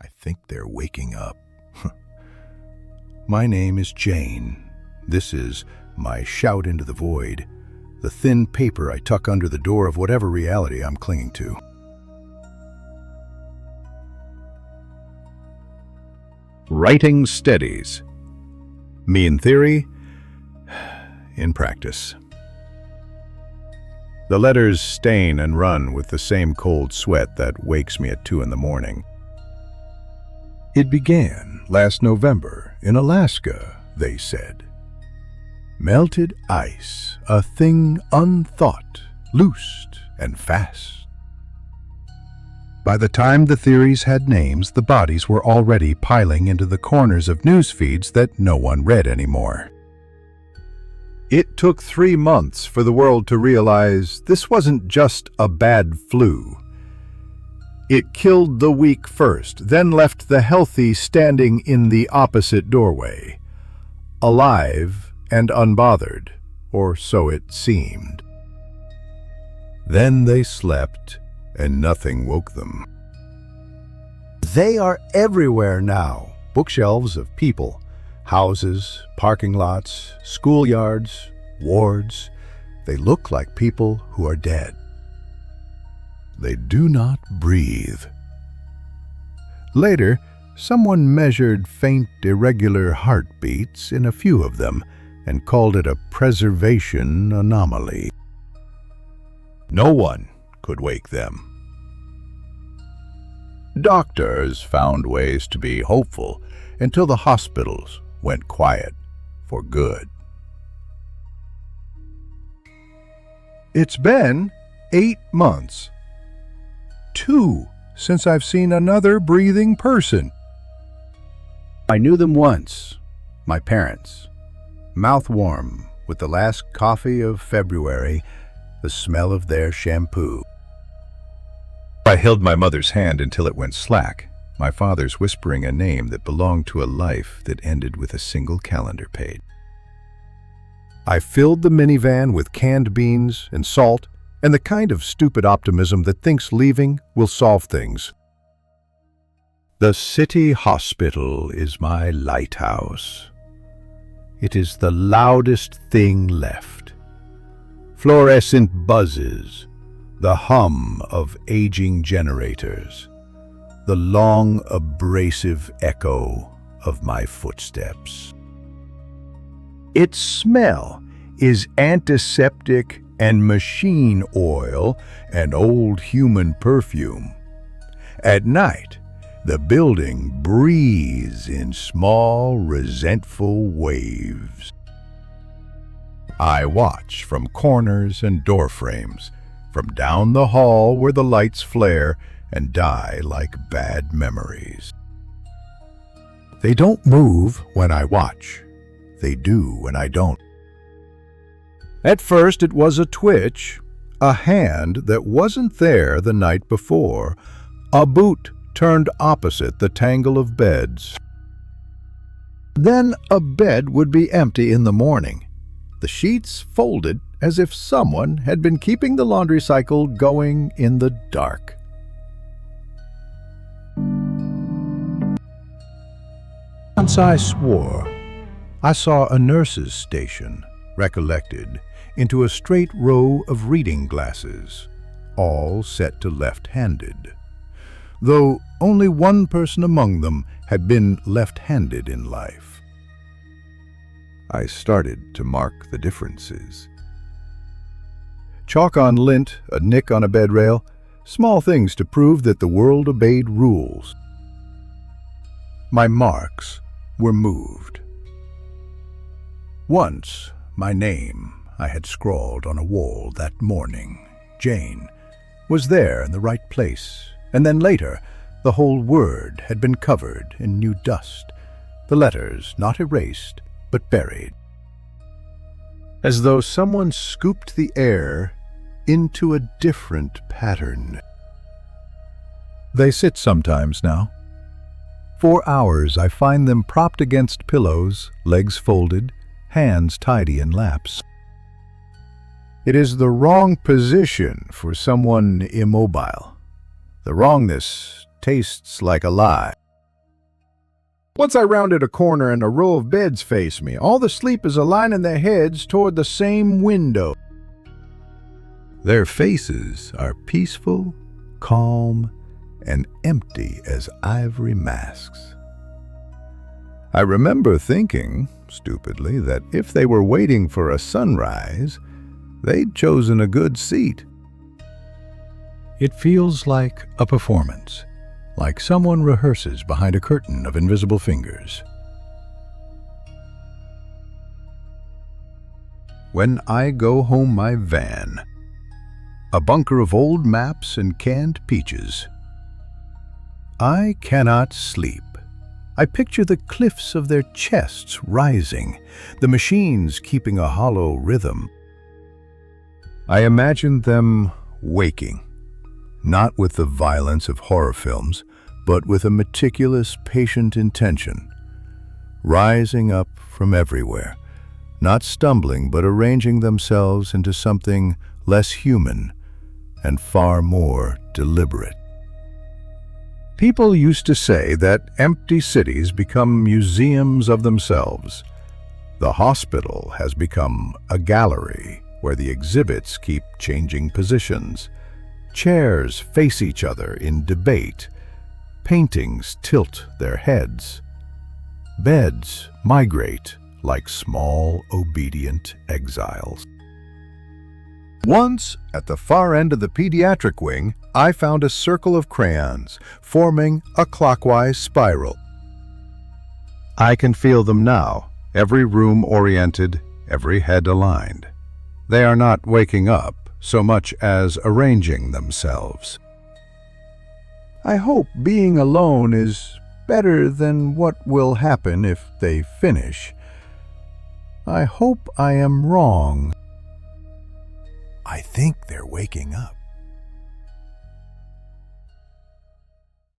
I think they're waking up. My name is Jane. This is my shout into the void, the thin paper I tuck under the door of whatever reality I'm clinging to. Writing steadies. Me in theory, in practice. The letters stain and run with the same cold sweat that wakes me at 2 in the morning. It began last November in Alaska, they said. Melted ice, a thing unthought, loosed and fast. By the time the theories had names, the bodies were already piling into the corners of news feeds that no one read anymore. It took 3 months for the world to realize this wasn't just a bad flu. It killed the weak first, then left the healthy standing in the opposite doorway, alive and unbothered, or so it seemed. Then they slept, and nothing woke them. They are everywhere now, bookshelves of people. Houses, parking lots, schoolyards, wards. They look like people who are dead. They do not breathe. Later, someone measured faint, irregular heartbeats in a few of them and called it a preservation anomaly. No one could wake them. Doctors found ways to be hopeful until the hospitals went quiet for good. It's been 8 months. 2 since I've seen another breathing person. I knew them once, my parents. Mouth warm with the last coffee of February, the smell of their shampoo. I held my mother's hand until it went slack, my father's whispering a name that belonged to a life that ended with a single calendar page. I filled the minivan with canned beans and salt and the kind of stupid optimism that thinks leaving will solve things. The city hospital is my lighthouse. It is the loudest thing left. Fluorescent buzzes, the hum of aging generators, the long, abrasive echo of my footsteps. Its smell is antiseptic and machine oil and old human perfume. At night, the building breathes in small, resentful waves. I watch from corners and door frames, from down the hall where the lights flare and die like bad memories. They don't move when I watch. They do when I don't. At first it was a twitch, a hand that wasn't there the night before, a boot turned opposite the tangle of beds. Then a bed would be empty in the morning, the sheets folded as if someone had been keeping the laundry cycle going in the dark. Once I swore. I saw a nurse's station, recollected, into a straight row of reading glasses, all set to left-handed, though only one person among them had been left-handed in life. I started to mark the differences. Chalk on lint, a nick on a bed rail, small things to prove that the world obeyed rules. My marks were moved. Once, my name I had scrawled on a wall that morning, Jane, was there in the right place, and then later, the whole word had been covered in new dust, the letters not erased, but buried. As though someone scooped the air into a different pattern. They sit sometimes now. For hours I find them propped against pillows, legs folded, hands tidy in laps. It is the wrong position for someone immobile. The wrongness tastes like a lie. Once I rounded a corner and a row of beds faced me. All the sleepers aligning their heads toward the same window. Their faces are peaceful, calm, and empty as ivory masks. I remember thinking, stupidly, that if they were waiting for a sunrise, they'd chosen a good seat. It feels like a performance, like someone rehearses behind a curtain of invisible fingers. When I go home, my van, a bunker of old maps and canned peaches. I cannot sleep. I picture the cliffs of their chests rising, the machines keeping a hollow rhythm. I imagine them waking, not with the violence of horror films, but with a meticulous, patient intention, rising up from everywhere, not stumbling but arranging themselves into something less human and far more deliberate. People used to say that empty cities become museums of themselves. The hospital has become a gallery where the exhibits keep changing positions. Chairs face each other in debate. Paintings tilt their heads. Beds migrate like small, obedient exiles. Once, at the far end of the pediatric wing, I found a circle of crayons, forming a clockwise spiral. I can feel them now, every room oriented, every head aligned. They are not waking up so much as arranging themselves. I hope being alone is better than what will happen if they finish. I hope I am wrong. I think they're waking up.